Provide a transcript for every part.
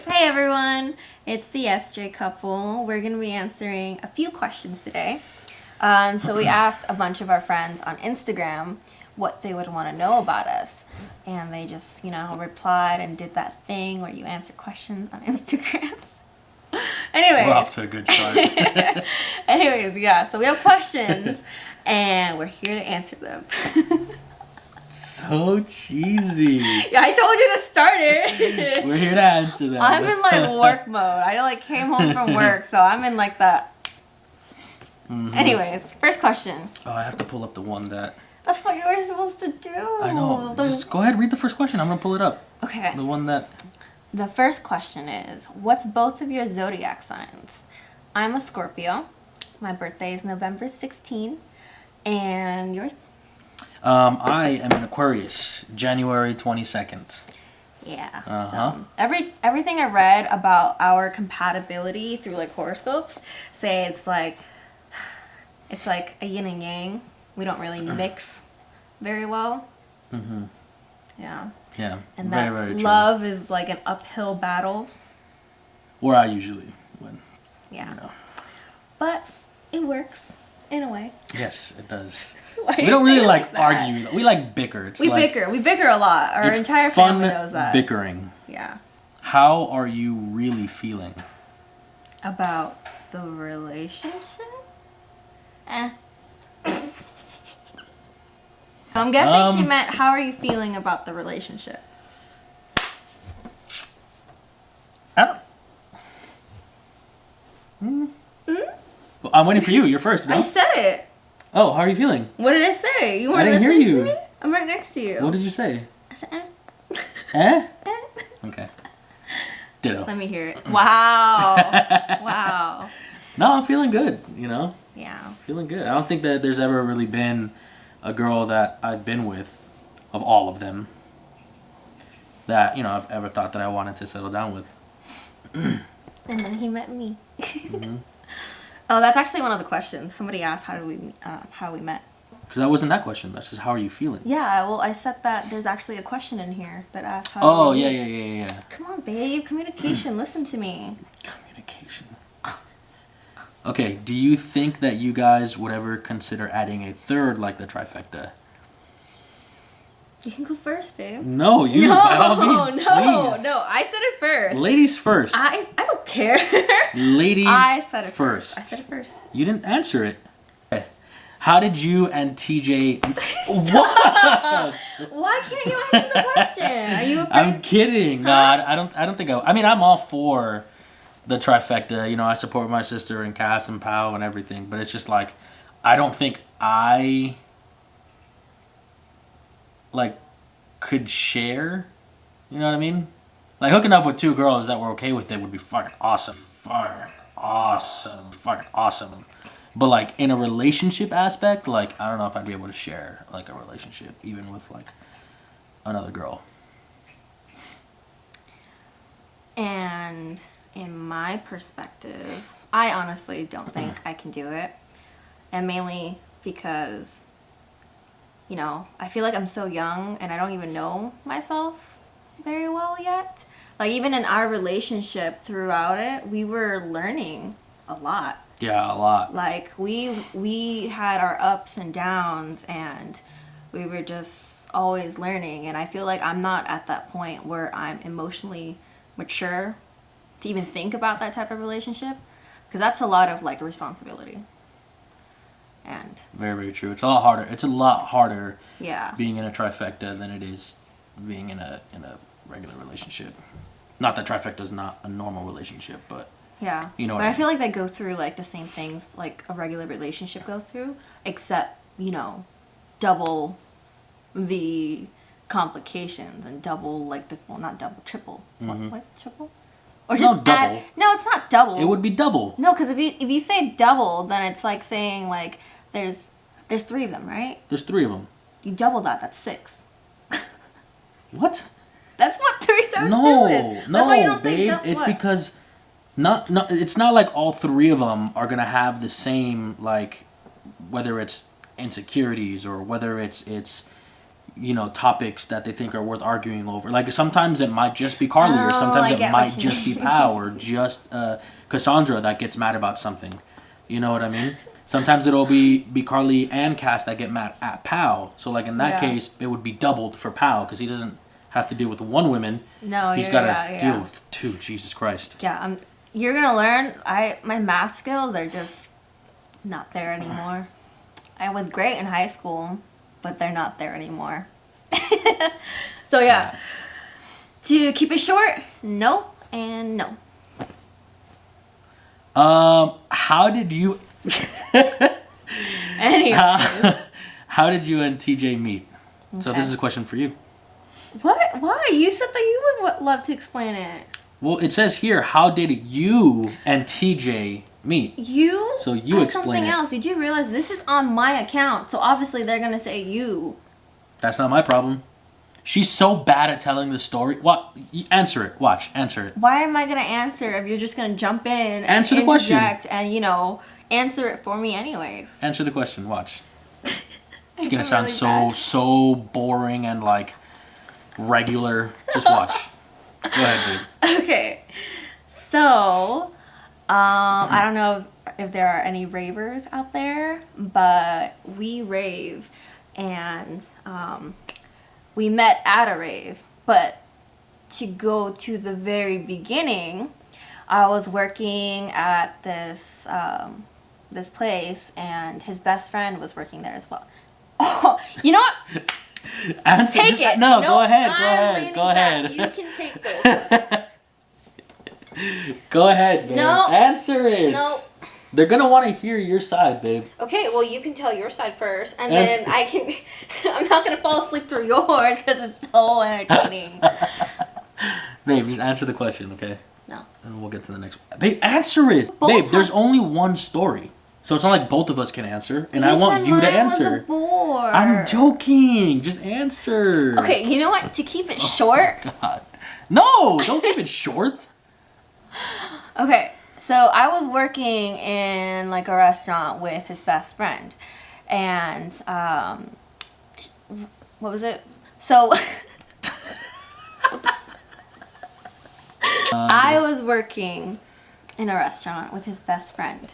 Anyways, hey everyone, it's the SJayCouple. We're going to be answering a few questions today. So we asked a bunch of our friends on Instagram what they would want to know about us. And they just, replied and did that thing where you answer questions on Instagram. Anyways. We're off to a good start. Anyways, yeah, so we have questions and we're here to answer them. So cheesy. Yeah, I told you to start it. We're here to answer them. I'm in work mode. I came home from work, so I'm in that. Mm-hmm. Anyways, first question. Oh, I have to pull up the one that... That's what you were supposed to do. I know. Just go ahead, read the first question. I'm going to pull it up. Okay. The one that... The first question is, what's both of your zodiac signs? I'm a Scorpio. My birthday is November 16. And yours? I am an Aquarius, January 22nd. Yeah. So everything I read about our compatibility through horoscopes say it's like a yin and yang. We don't really mix very well. Mm-hmm. Yeah. Yeah. And very, that very true. love is like an uphill battle. Where I usually win. Yeah. But it works in a way. Yes, it does. We don't really argue. We bicker. We bicker a lot. Our entire family knows that. Bickering. Yeah. How are you really feeling? About the relationship? I'm guessing she meant, how are you feeling about the relationship? I don't... Well, I'm waiting for you. You're first, no? I said it. Oh, how are you feeling? What did I say? You weren't I didn't hear listening you. to me? I'm right next to you. What did you say? I said, Eh? Okay. Ditto. Let me hear it. Wow. Wow. No, I'm feeling good, Yeah. Feeling good. I don't think that there's ever really been a girl that I've been with, of all of them, that, I've ever thought that I wanted to settle down with. And then he met me. Mm-hmm. Oh, that's actually one of the questions. Somebody asked how we met. Because that wasn't that question. That's just how are you feeling? Yeah, well, I said that there's actually a question in here that asks how. Oh, yeah. Come on, babe. Communication. Listen to me. Communication. Okay, do you think that you guys would ever consider adding a third like the trifecta? You can go first, babe. No, you. No, by all means, please. no. I said it first. Ladies first. I don't care. Ladies I said it first. I said it first. You didn't answer it. Okay. How did you and TJ... What? Why can't you answer the question? Are you afraid? I'm kidding. Huh? No, I don't think I'm all for the trifecta. I support my sister and Cass and Pau and everything, but it's just I don't think I could share. You know what I mean? Hooking up with two girls that were okay with it would be fucking awesome. Fucking awesome. But in a relationship aspect, I don't know if I'd be able to share a relationship even with another girl. And in my perspective, I honestly don't think I can do it. And mainly because, I feel like I'm so young and I don't even know myself very well yet. Even in our relationship throughout it, we were learning a lot. Yeah, a lot. We had our ups and downs and we were just always learning. And I feel like I'm not at that point where I'm emotionally mature to even think about that type of relationship, because that's a lot of responsibility. And very, very true. It's a lot harder yeah, being in a trifecta than it is being in a regular relationship. Not that trifecta is not a normal relationship, but yeah, but I feel like they go through the same things a regular relationship goes through, except double the complications and double not double, triple. Mm-hmm. What triple? Or just double. No, it's not double. It would be double. No, because if you say double, then it's saying there's three of them, right? There's three of them. You double that. That's 6. What? That's what 3 times 2 is. That's why you don't say babe. It's because it's not all three of them are gonna have the same whether it's insecurities or whether it's topics that they think are worth arguing over. Like sometimes it might just be Carly, or Oh, sometimes I it get might what you just be mean. Pao, or just Cassandra that gets mad about something. You know what I mean? Sometimes it'll be Carly and Cass that get mad at Pao. So like in that Yeah. case, it would be doubled for Pao because he doesn't have to deal with one woman. No, He's got to deal with two. Jesus Christ. Yeah, you're gonna learn. My math skills are just not there anymore. I was great in high school, but they're not there anymore. So yeah, to keep it short, no and no. How did you? Anyway, How did you and TJ meet? So Okay. this is a question for you. what? Why? You said that you would love to explain it. Well, it says here, how did you and TJ meet? You? So you are explain something it. else. Did you realize this is on my account? So obviously they're gonna say you. That's not my problem. She's so bad at telling the story. What? Answer it. Watch. Answer it. Why am I gonna answer if you're just gonna jump in and Answer the question. interject and answer it for me anyways? Answer the question. Watch. It's I'm gonna sound really bad. so boring and like regular. Just watch. Go ahead, dude. Okay, so I don't know if there are any ravers out there, but we rave, and we met at a rave. But to go to the very beginning, I was working at this place, and his best friend was working there as well. Oh, you know what? Answer. Take it. No, Nope, go ahead. Go I'm ahead. leaning Go back. ahead. You can take this. Go ahead, babe. No. Answer it. No. They're gonna want to hear your side, babe. Okay, well, you can tell your side first, and Yes. then I can. I'm not gonna fall asleep through yours because it's so entertaining. Babe, just answer the question, okay? No. And we'll get to the next one. Babe, answer it. Both Babe, have- there's only one story. So it's not like both of us can answer. And I want said you to mine was a answer. bore. I'm joking. Just answer. Okay, you know what? To keep it short. God. No, don't keep it short. Okay, so I was working in like a restaurant with his best friend, and what was it? So I was working in a restaurant with his best friend,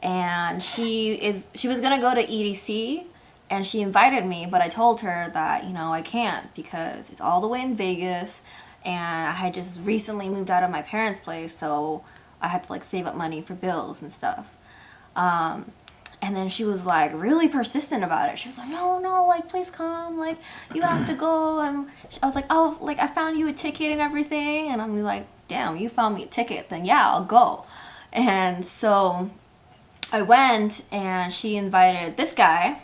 and she was gonna go to EDC, and she invited me, but I told her that I can't because it's all the way in Vegas, and I had just recently moved out of my parents' place, so I had to like save up money for bills and stuff. And then she was like really persistent about it. She was like, no, like please come, like you have to go. And I was like, oh, like I found you a ticket and everything. And I'm like, damn, you found me a ticket, then yeah, I'll go. And so I went, and she invited this guy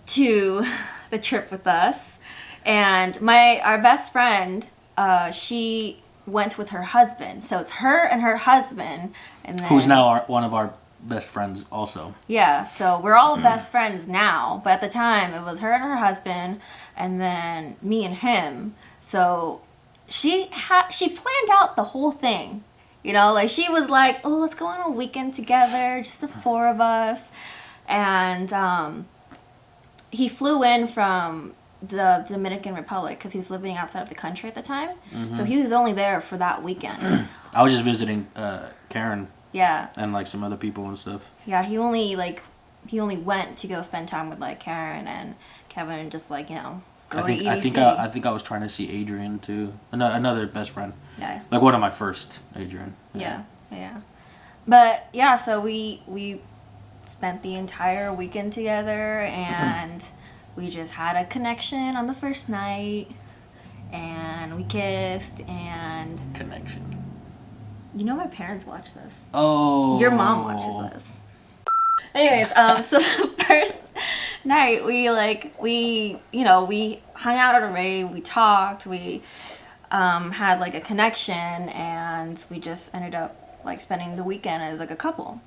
to the trip with us. And our best friend, she went with her husband. So it's her and her husband, and then Who's now one of our best friends also. yeah. So we're all best friends now, but at the time it was her and her husband, and then me and him. So she planned out the whole thing. Like she was like, oh, let's go on a weekend together, just the four of us. And he flew in from the Dominican Republic because he was living outside of the country at the time. Mm-hmm. So he was only there for that weekend. I was just visiting Karen Yeah. and like some other people and stuff. Yeah, he only went to go spend time with like Karen and Kevin and just like, go to EDC. I think I was trying to see Adrian too. Another best friend. Yeah. Like one of my first, Adrian. Yeah. But yeah, so we spent the entire weekend together, and we just had a connection on the first night, and we kissed, and Connection. my parents watch this. Oh. Your mom watches this. Anyways, so the first night we hung out at a rave, we talked, we had like a connection, and we just ended up like spending the weekend as like a couple.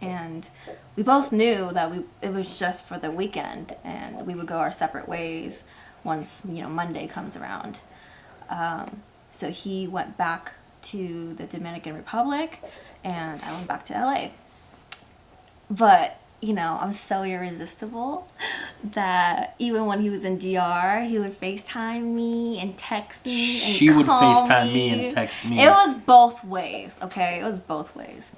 And we both knew that it was just for the weekend, and we would go our separate ways once Monday comes around. So he went back to the Dominican Republic, and I went back to LA. But I'm so irresistible that even when he was in DR, he would FaceTime me and text me and She would call FaceTime me and text me. It was both ways, okay? It was both ways.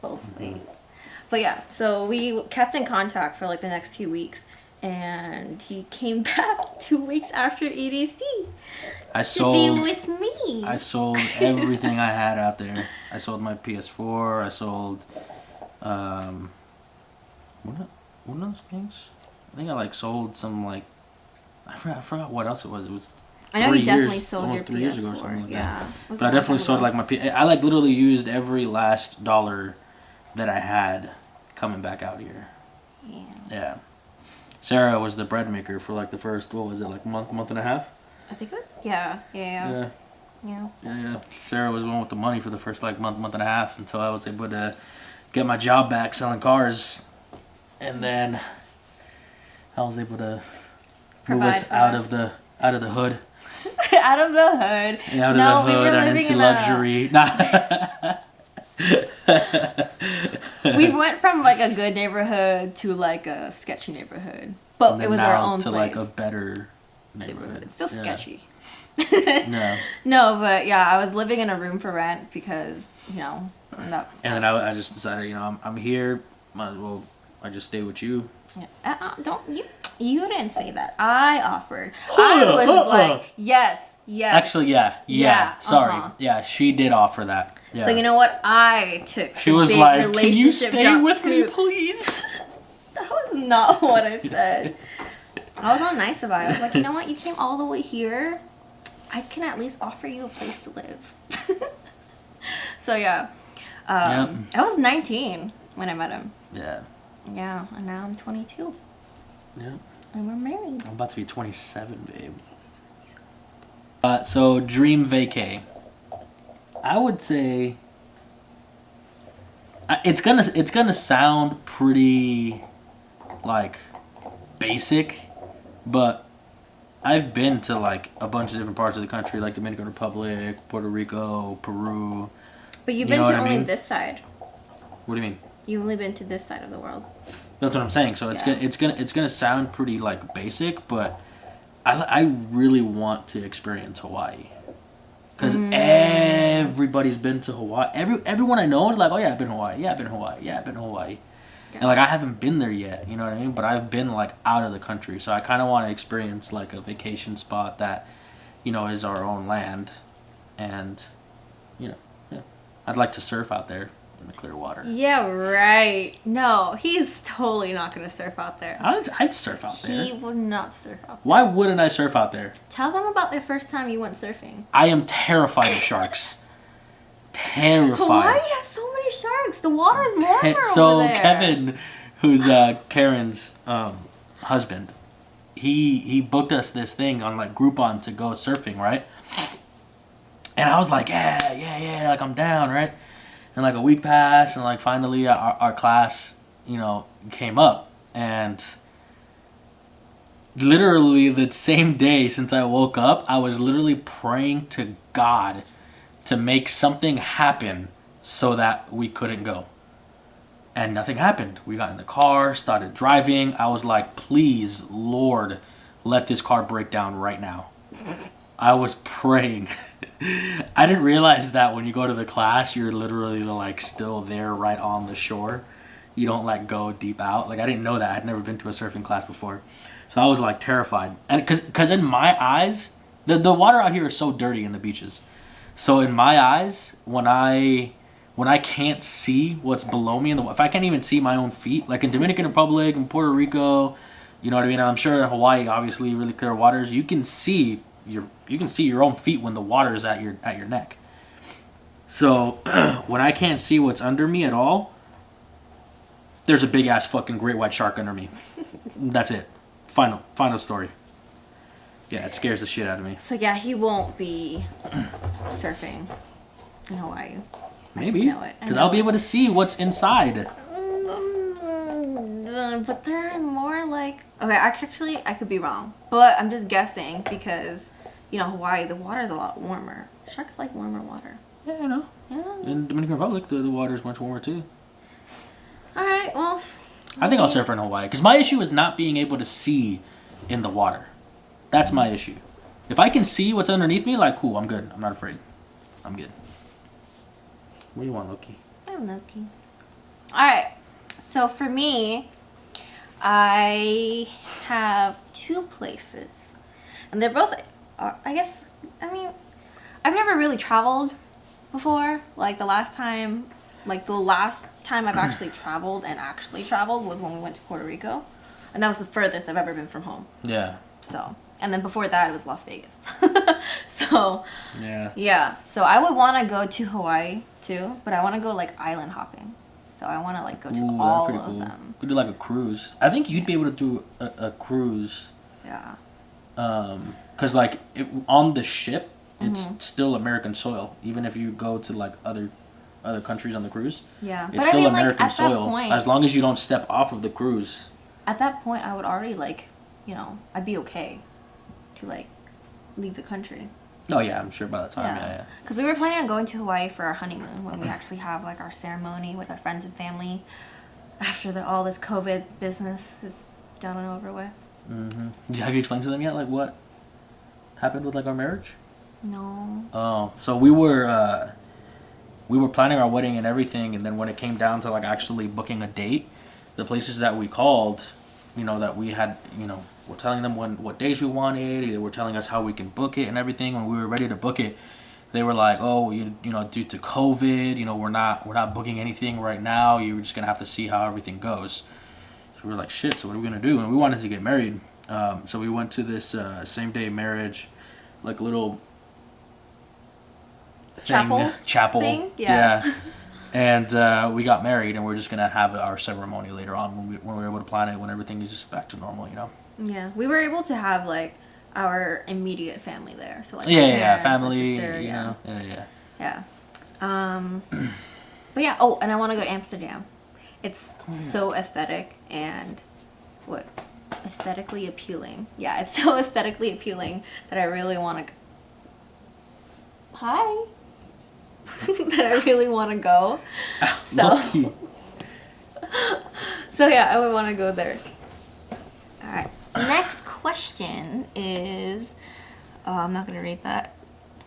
But yeah, so we kept in contact for like the next 2 weeks, and he came back 2 weeks after EDC to be with me. I sold everything I had out there. I sold my PS4. I sold, one of those things. I think I like sold some like, I forgot what else it was. It was. I know you definitely years, sold your almost 3 years ago or PS4. something like Yeah, that. Was But I definitely sold like my I like literally used every last dollar that I had coming back out here. Yeah. Sarah was the bread maker for like the first, what was it, like month and a half? I think it was, yeah. Sarah was the one with the money for the first like month and a half until I was able to get my job back selling cars. And then I was able to move us out of the hood. out of the hood. Out of the hood we were and living into in luxury. We went from like a good neighborhood to like a sketchy neighborhood, but it was our own to place. like a better neighborhood. It's still sketchy. No. No, but yeah, I was living in a room for rent because And then I just decided, I'm here. Might as well. I just stay with you. Don't you didn't say that. I offered. I was like, yes. Actually, yeah. Sorry. Uh-huh. Yeah, she did offer that. Yeah. So you know what? I took. She was big like, "Can you relationship stay jump with me, too." please?" That was not what I said. I was all nice about it. I was like, you know what? You came all the way here. I can at least offer you a place to live. So yeah, I was 19 when I met him. Yeah. Yeah, and now I'm 22. Yeah. And we're married. I'm about to be 27, babe. So dream vacay. I would say it's gonna sound pretty like basic, but I've been to like a bunch of different parts of the country, like Dominican Republic, Puerto Rico, Peru. But you've been to only this side. What do you mean? You've only been to this side of the world. That's what I'm saying. So it's gonna sound pretty like basic, but I really want to experience Hawaii. Because everybody's been to Hawaii. Everyone I know is like, oh yeah, I've been to Hawaii. Yeah, I've been to Hawaii. Yeah, I've been to Hawaii. And like I haven't been there yet, you know what I mean? But I've been like out of the country, so I kind of want to experience like a vacation spot that, is our own land, and, I'd like to surf out there in the clear water. Yeah, right. No, he's totally not gonna surf out there. I'd surf out there. He would not surf out there. Why wouldn't I surf out there? Tell them about the first time you went surfing. I am terrified of sharks. Terrified. Hawaii has so many sharks. The water's warmer So over there. Kevin, who's Karen's husband, he booked us this thing on like Groupon to go surfing, right? And I was like, yeah, like I'm down, right? And like a week passed, and like finally our class, came up, and literally the same day since I woke up, I was literally praying to God to make something happen so that we couldn't go. And nothing happened. We got in the car, started driving. I was like, please, Lord, let this car break down right now. I was praying. I didn't realize that when you go to the class, you're literally like still there right on the shore. You don't like go deep out. Like I didn't know that. I'd never been to a surfing class before. So I was like terrified. And cause in my eyes, the water out here is so dirty in the beaches. So in my eyes, when I can't see what's below me, if I can't even see my own feet, like in Dominican Republic and Puerto Rico, you know what I mean? I'm sure in Hawaii, obviously really clear waters, you can see your own feet when the water is at your neck. So when I can't see what's under me at all, there's a big ass fucking great white shark under me. That's it. Final story. Yeah, it scares the shit out of me. So yeah, he won't be surfing in Hawaii. Maybe, because I'll be able to see what's inside. But they're more like... Okay, actually, I could be wrong. But I'm just guessing because, Hawaii, the water is a lot warmer. Sharks like warmer water. Yeah, I know. Yeah. In Dominican Republic, the water is much warmer too. Alright, well, I think I'll surf in Hawaii because my issue is not being able to see in the water. That's my issue. If I can see what's underneath me, like, cool, I'm good. I'm not afraid. I'm good. What do you want, Loki? I'm Loki. Alright, so for me, I have 2 places. And they're both, I guess, I mean, I've never really traveled before. Like the last time I've actually traveled was when we went to Puerto Rico. And that was the furthest I've ever been from home. Yeah. So, and then before that it was Las Vegas. So, yeah. So I would want to go to Hawaii too, but I want to go like island hopping. So I want to like go to all of them. We could do like a cruise. I think you'd be able to do a cruise. Yeah. Cause like on the ship, it's still American soil. Even if you go to like other countries on the cruise, yeah, it's still American at soil. That point, as long as you don't step off of the cruise. At that point, I would already I'd be okay to like leave the country. Oh yeah, I'm sure by the time. Yeah. Because we were planning on going to Hawaii for our honeymoon when we actually have like our ceremony with our friends and family after all this COVID business is done and over with. Mm-hmm. Have you explained to them yet, like what happened with like our marriage? No. Oh, so we were planning our wedding and everything, and then when it came down to like actually booking a date, the places that we called, that we had, we're telling them what days we wanted. They were telling us how we can book it and everything. When we were ready to book it, they were like, "Oh, due to COVID, we're not booking anything right now. You're just gonna have to see how everything goes." So we were like, "Shit! So what are we gonna do?" And we wanted to get married, so we went to this same day marriage, like little chapel thing? Yeah. And we got married, and we're just gonna have our ceremony later on when we're able to plan it, when everything is just back to normal, Yeah, we were able to have like our immediate family there, so like my parents, family, my sister, yeah. But yeah. Oh, and I want to go to Amsterdam. It's so aesthetic and aesthetically appealing. Yeah, it's so aesthetically appealing that I really want to. Hi. That I really want to go. So yeah, I would want to go there. All right. Next question is. Oh, I'm not gonna read that.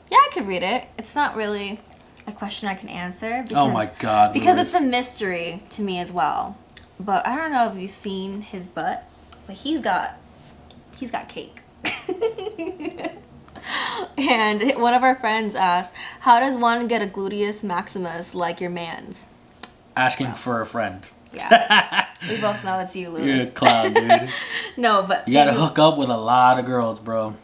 Yeah, I could read it. It's not really a question I can answer because, oh my God, because it's a mystery to me as well. But I don't know if you've seen his butt, but he's got cake. And one of our friends asked, "How does one get a gluteus maximus like your man's?" Asking for a friend. Yeah, we both know it's you, Louis. You're a clown, dude. No, but you gotta hook up with a lot of girls, bro.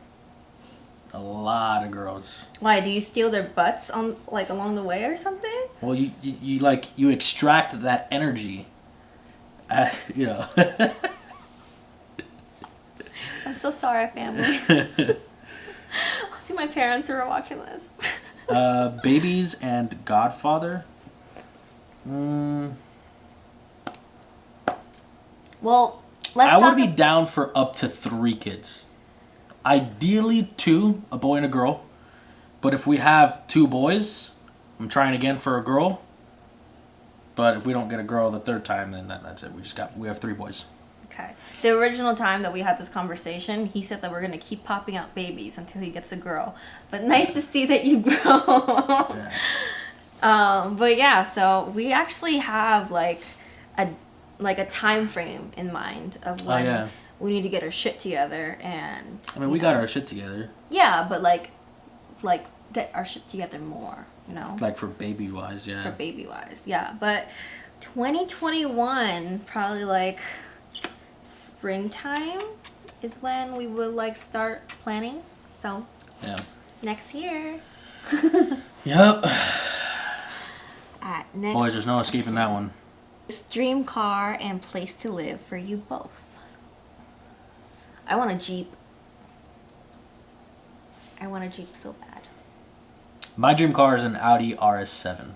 A lot of girls. Why? Do you steal their butts on along the way or something? Well, you extract that energy. I'm so sorry, family. I think my parents are watching this. Babies and Godfather. Well, I would be down for up to 3 kids. Ideally 2, a boy and a girl. But if we have 2 boys, I'm trying again for a girl. But if we don't get a girl the 3rd time, then that's it. We have 3 boys. Okay. The original time that we had this conversation, he said that we're going to keep popping out babies until he gets a girl. But nice to see that you grow. Yeah. But yeah, so we actually have like a time frame in mind of when we need to get our shit together. And I mean, we got our shit together. Yeah, but like get our shit together more, Like for baby wise, yeah. For baby wise, yeah. But 2021, probably like springtime is when we will start planning. So yeah, next year. Yep. Alright, next. Boys, there's no escaping that one. Dream car and place to live for you both. I want a Jeep. I want a Jeep so bad. My dream car is an Audi RS7.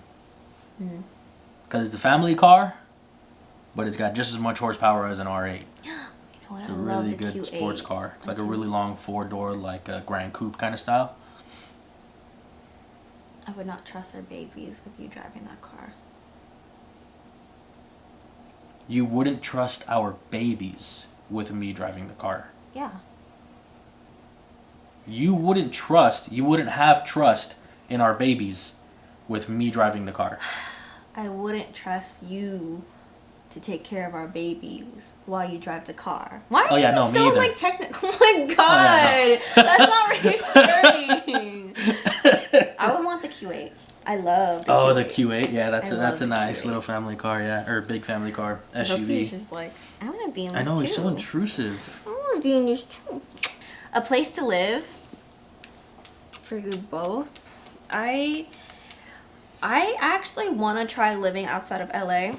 Because it's a family car, but it's got just as much horsepower as an R8. It's a really good Q8 sports car. It's like a really long 4-door, like a Grand Coupe kind of style. I would not trust our babies with you driving that car. you wouldn't trust our babies with me driving the car. Yeah. You wouldn't have trust in our babies with me driving the car. I wouldn't trust you to take care of our babies while you drive the car. Why are you so me like technical? Oh my god, that's not reassuring. I would want the Q8. I love the Q8. The Q8, yeah, that's a nice Q8. little family car, yeah, or big family car, SUV. He's just like, I want to be in this too. I know, he's so intrusive. I want to be in this too. A place to live for you both. I actually want to try living outside of LA.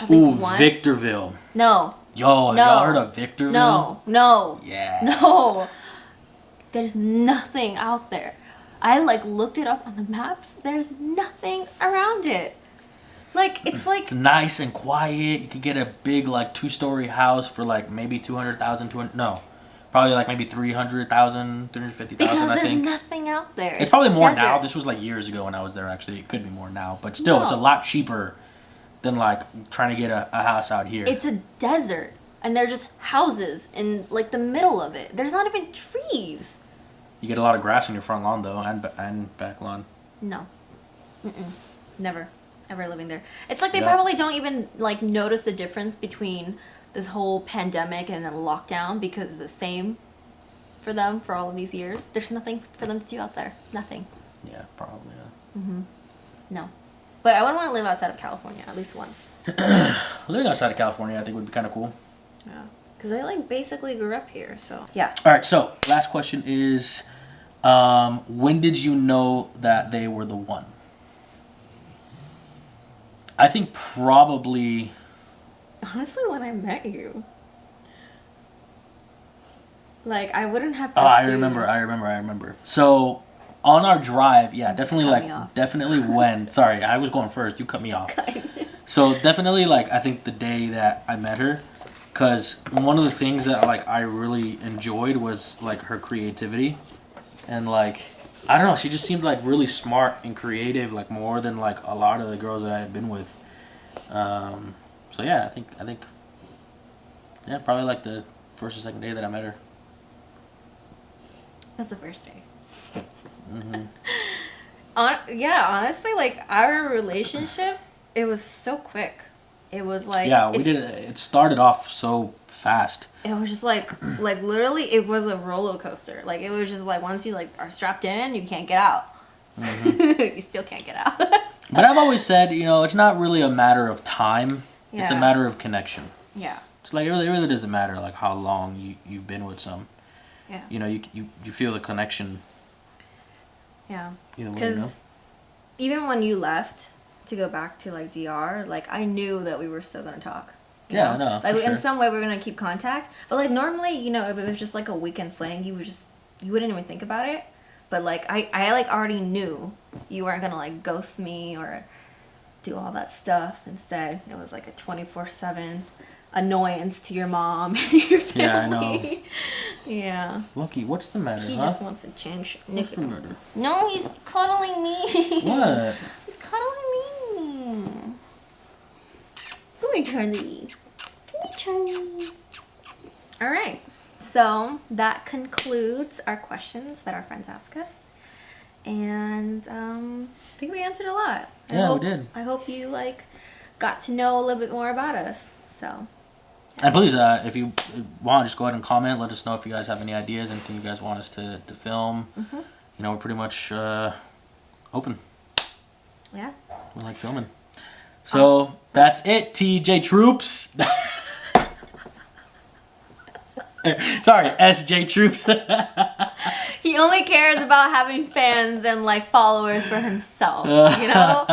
At least once. Victorville. No. Yo, have y'all heard of Victorville? No. Yeah. No. There's nothing out there. I like looked it up on the maps. There's nothing around it. Like it's nice and quiet. You could get a big like 2-story house for like maybe 200,000. Probably like maybe 300,000, 350,000. Because I there's think. Nothing out there. It's probably more desert. now. This was like years ago when I was there. Actually, it could be more now, but still, It's a lot cheaper than like trying to get a house out here. It's a desert, and they're just houses in like the middle of it. There's not even trees. You get a lot of grass in your front lawn though, and back lawn. No, never, ever living there. It's like they probably don't even like notice the difference between this whole pandemic and then lockdown because it's the same for them for all of these years. There's nothing for them to do out there. Nothing. Yeah, probably. Yeah. No. But I would want to live outside of California at least once. Living outside of California, I think, would be kind of cool. Yeah. Because I like basically grew up here, so yeah. All right, so last question is, when did you know that they were the one? I think probably... Honestly, when I met you. Like, I wouldn't have pursued... I remember. So, on our drive, yeah, definitely when... Sorry, I was going first. You cut me off. So, definitely, like, I think the day that I met her, because one of the things that, like, I really enjoyed was, like, her creativity. And, like, I don't know, she just seemed, like, really smart and creative, like, more than, like, a lot of the girls that I had been with. So, yeah, I think, yeah, probably, like, the first or second day that I met her. That's the first day. Yeah, honestly, like, our relationship, it was so quick. It was like... Yeah, it started off so fast. It was just like literally, it was a roller coaster. Like, it was just like, once you, like, are strapped in, you can't get out. You still can't get out. But I've always said, you know, it's not really a matter of time. Yeah. It's a matter of connection. Yeah. It's like, it really doesn't matter, like, how long you've been with some. Yeah. You know, you feel the connection. Yeah. Because even when you left to go back to, like, DR, like, I knew that we were still going to talk. Yeah, no, like, in some way we're going to keep contact. But, like, normally, you know, if it was just, like, a weekend fling, you wouldn't even think about it. But, like, I like, already knew you weren't going to, like, ghost me or do all that stuff. Instead, it was, like, a 24/7 annoyance to your mom and your family. Yeah, I know. Yeah. Lucky, what's the matter, He just wants to change. What's the matter? No, he's cuddling me. What? He's cuddling me. Come here, Charlie. All right. So that concludes our questions that our friends ask us. And I think we answered a lot. We did. I hope you, like, got to know a little bit more about us. So... And please, if you want, just go ahead and comment. Let us know if you guys have any ideas, anything you guys want us to film. You know, we're pretty much open. Yeah. We like filming. So, that's it, TJ Troops. Sorry, SJ Troops. He only cares about having fans and, like, followers for himself. You know?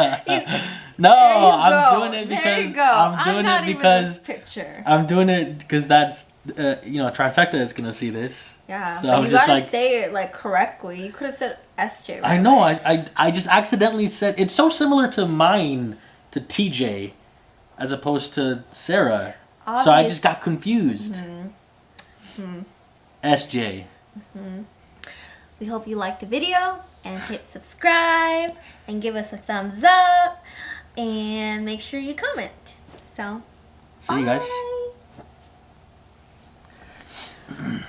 No, I'm doing it because there you go. I'm doing it because that's you know, Trifecta is gonna see this. Yeah, so but you gotta say it, like, correctly. You could have said SJ. Right? I know. I just accidentally said it's so similar to mine to TJ, as opposed to Sarah. So I just got confused. SJ. We hope you liked the video and hit subscribe and give us a thumbs up and make sure you comment. So, See you guys. Bye.